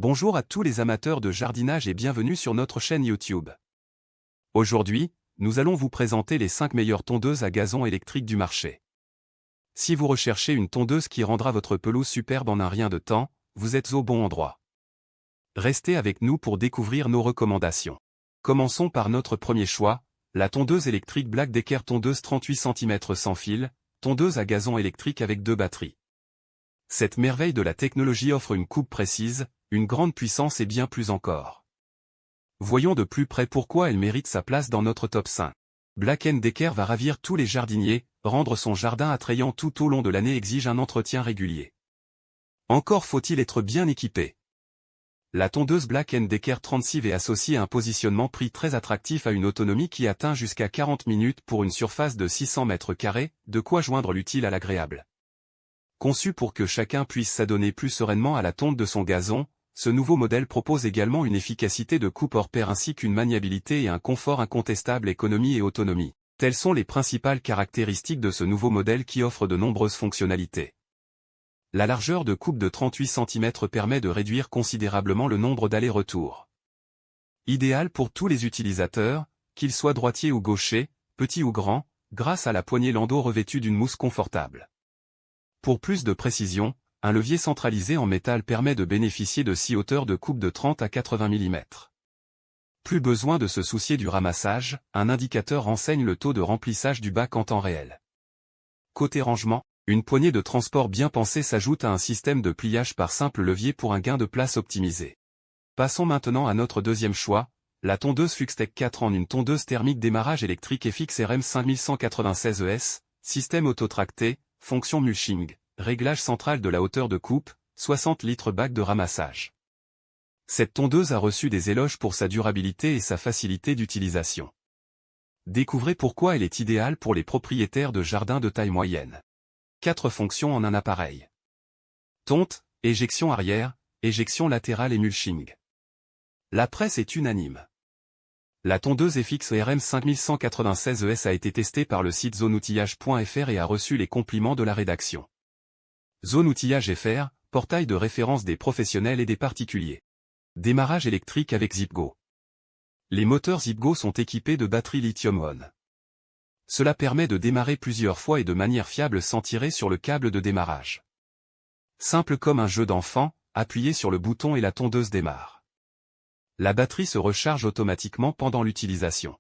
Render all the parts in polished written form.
Bonjour à tous les amateurs de jardinage et bienvenue sur notre chaîne YouTube. Aujourd'hui, nous allons vous présenter les 5 meilleures tondeuses à gazon électriques du marché. Si vous recherchez une tondeuse qui rendra votre pelouse superbe en un rien de temps, vous êtes au bon endroit. Restez avec nous pour découvrir nos recommandations. Commençons par notre premier choix, la tondeuse électrique Black Decker tondeuse 38 cm sans fil, tondeuse à gazon électrique avec 2 batteries. Cette merveille de la technologie offre une coupe précise, une grande puissance et bien plus encore. Voyons de plus près pourquoi elle mérite sa place dans notre top 5. Black & Decker va ravir tous les jardiniers, rendre son jardin attrayant tout au long de l'année exige un entretien régulier. Encore faut-il être bien équipé. La tondeuse Black & Decker 36 est associée à un positionnement prix très attractif à une autonomie qui atteint jusqu'à 40 minutes pour une surface de 600 m², de quoi joindre l'utile à l'agréable. Conçu pour que chacun puisse s'adonner plus sereinement à la tonte de son gazon, ce nouveau modèle propose également une efficacité de coupe hors pair ainsi qu'une maniabilité et un confort incontestable économie et autonomie. Telles sont les principales caractéristiques de ce nouveau modèle qui offre de nombreuses fonctionnalités. La largeur de coupe de 38 cm permet de réduire considérablement le nombre d'allers-retours. Idéal pour tous les utilisateurs, qu'ils soient droitiers ou gauchers, petits ou grands, grâce à la poignée landau revêtue d'une mousse confortable. Pour plus de précision, un levier centralisé en métal permet de bénéficier de 6 hauteurs de coupe de 30 à 80 mm. Plus besoin de se soucier du ramassage, un indicateur renseigne le taux de remplissage du bac en temps réel. Côté rangement, une poignée de transport bien pensée s'ajoute à un système de pliage par simple levier pour un gain de place optimisé. Passons maintenant à notre deuxième choix, la tondeuse Fuxtech 4 en une tondeuse thermique démarrage électrique FX RM 5196 ES, système autotracté, fonction mulching, réglage central de la hauteur de coupe, 60 litres bac de ramassage. Cette tondeuse a reçu des éloges pour sa durabilité et sa facilité d'utilisation. Découvrez pourquoi elle est idéale pour les propriétaires de jardins de taille moyenne. 4 fonctions en un appareil. Tonte, éjection arrière, éjection latérale et mulching. La presse est unanime. La tondeuse FX RM 5196 ES a été testée par le site zoneoutillage.fr et a reçu les compliments de la rédaction. Zone Outillage FR, portail de référence des professionnels et des particuliers. Démarrage électrique avec ZipGo. Les moteurs ZipGo sont équipés de batteries lithium-ion. Cela permet de démarrer plusieurs fois et de manière fiable sans tirer sur le câble de démarrage. Simple comme un jeu d'enfant, appuyez sur le bouton et la tondeuse démarre. La batterie se recharge automatiquement pendant l'utilisation.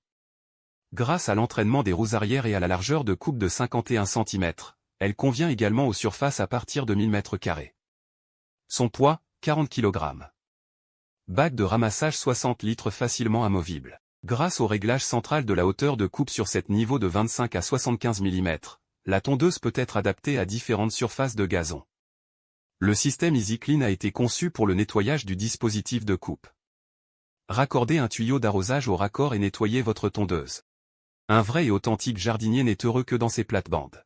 Grâce à l'entraînement des roues arrière et à la largeur de coupe de 51 cm, elle convient également aux surfaces à partir de 1000 m². Son poids, 40 kg. Bac de ramassage 60 litres facilement amovible. Grâce au réglage central de la hauteur de coupe sur 7 niveaux de 25 à 75 mm, la tondeuse peut être adaptée à différentes surfaces de gazon. Le système EasyClean a été conçu pour le nettoyage du dispositif de coupe. Raccordez un tuyau d'arrosage au raccord et nettoyez votre tondeuse. Un vrai et authentique jardinier n'est heureux que dans ses plates-bandes.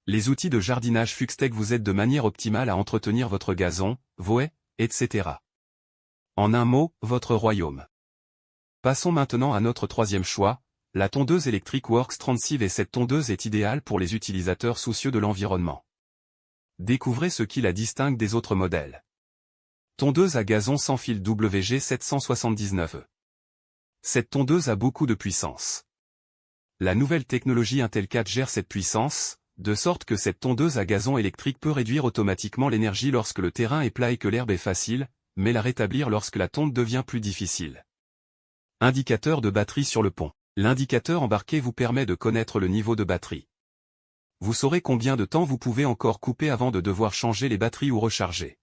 Les outils de jardinage Fuxtech vous aident de manière optimale à entretenir votre gazon, vos haies, etc. En un mot, votre royaume. Passons maintenant à notre troisième choix, la tondeuse électrique Worx 36 et cette tondeuse est idéale pour les utilisateurs soucieux de l'environnement. Découvrez ce qui la distingue des autres modèles. Tondeuse à gazon sans fil WG 779E. Cette tondeuse a beaucoup de puissance. La nouvelle technologie Intel 4 gère cette puissance, de sorte que cette tondeuse à gazon électrique peut réduire automatiquement l'énergie lorsque le terrain est plat et que l'herbe est facile, mais la rétablir lorsque la tonte devient plus difficile. Indicateur de batterie sur le pont. L'indicateur embarqué vous permet de connaître le niveau de batterie. Vous saurez combien de temps vous pouvez encore couper avant de devoir changer les batteries ou recharger.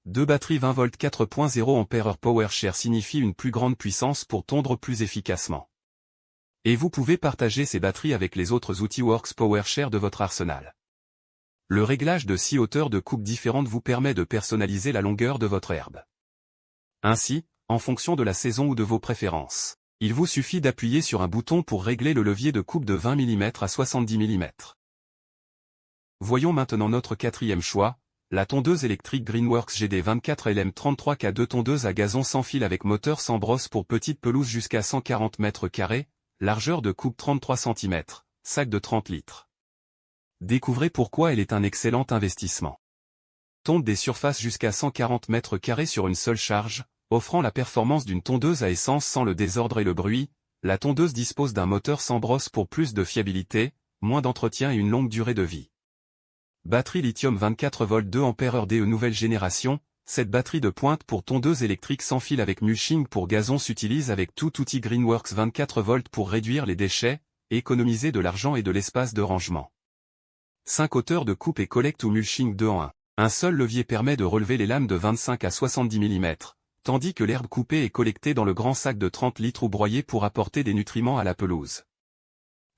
2 batteries 20 volts 4.0 Ah PowerShare signifie une plus grande puissance pour tondre plus efficacement. Et vous pouvez partager ces batteries avec les autres outils Worx PowerShare de votre arsenal. Le réglage de 6 hauteurs de coupe différentes vous permet de personnaliser la longueur de votre herbe. Ainsi, en fonction de la saison ou de vos préférences, il vous suffit d'appuyer sur un bouton pour régler le levier de coupe de 20 mm à 70 mm. Voyons maintenant notre quatrième choix, la tondeuse électrique Greenworks GD24 LM33K2 tondeuse à gazon sans fil avec moteur sans brosse pour petite pelouse jusqu'à 140 m², largeur de coupe 33 cm, sac de 30 litres. Découvrez pourquoi elle est un excellent investissement. Tonde des surfaces jusqu'à 140 mètres carrés sur une seule charge, offrant la performance d'une tondeuse à essence sans le désordre et le bruit. La tondeuse dispose d'un moteur sans brosse pour plus de fiabilité, moins d'entretien et une longue durée de vie. Batterie lithium 24 volts 2 ampères DE nouvelle génération. Cette batterie de pointe pour tondeuse électrique sans fil avec mulching pour gazon s'utilise avec tout outil Greenworks 24 volts pour réduire les déchets, économiser de l'argent et de l'espace de rangement. 5 hauteurs de coupe et collecte ou mulching 2 en 1. Un seul levier permet de relever les lames de 25 à 70 mm, tandis que l'herbe coupée est collectée dans le grand sac de 30 litres ou broyée pour apporter des nutriments à la pelouse.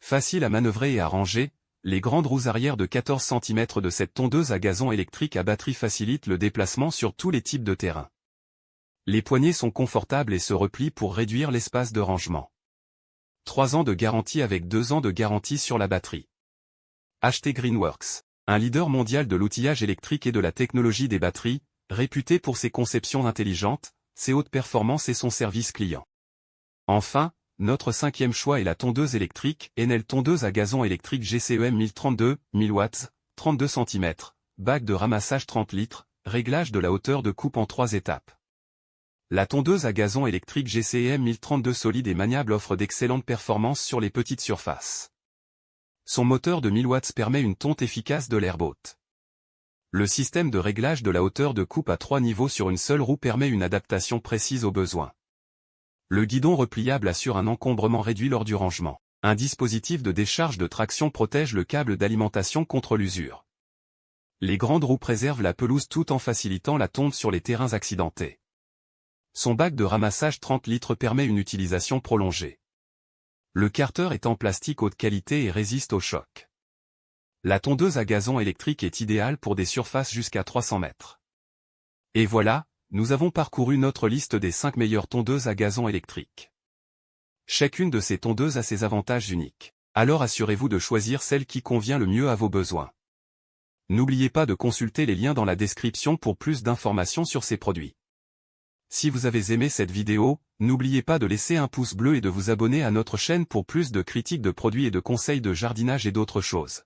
Facile à manœuvrer et à ranger, les grandes roues arrière de 14 cm de cette tondeuse à gazon électrique à batterie facilitent le déplacement sur tous les types de terrain. Les poignées sont confortables et se replient pour réduire l'espace de rangement. 3 ans de garantie avec 2 ans de garantie sur la batterie. Achetez Greenworks, un leader mondial de l'outillage électrique et de la technologie des batteries, réputé pour ses conceptions intelligentes, ses hautes performances et son service client. Enfin, notre 5e choix est la tondeuse électrique Enel tondeuse à gazon électrique GCEM 1032, 1000 watts, 32 cm, bac de ramassage 30 litres, réglage de la hauteur de coupe en 3 étapes. La tondeuse à gazon électrique GCEM 1032 solide et maniable offre d'excellentes performances sur les petites surfaces. Son moteur de 1000 watts permet une tonte efficace de l'herbe haute. Le système de réglage de la hauteur de coupe à 3 niveaux sur une seule roue permet une adaptation précise aux besoins. Le guidon repliable assure un encombrement réduit lors du rangement. Un dispositif de décharge de traction protège le câble d'alimentation contre l'usure. Les grandes roues préservent la pelouse tout en facilitant la tonte sur les terrains accidentés. Son bac de ramassage 30 litres permet une utilisation prolongée. Le carter est en plastique haute qualité et résiste au choc. La tondeuse à gazon électrique est idéale pour des surfaces jusqu'à 300 mètres. Et voilà, nous avons parcouru notre liste des 5 meilleures tondeuses à gazon électrique. Chacune de ces tondeuses a ses avantages uniques. Alors assurez-vous de choisir celle qui convient le mieux à vos besoins. N'oubliez pas de consulter les liens dans la description pour plus d'informations sur ces produits. Si vous avez aimé cette vidéo, n'oubliez pas de laisser un pouce bleu et de vous abonner à notre chaîne pour plus de critiques de produits et de conseils de jardinage et d'autres choses.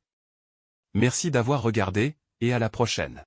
Merci d'avoir regardé, et à la prochaine.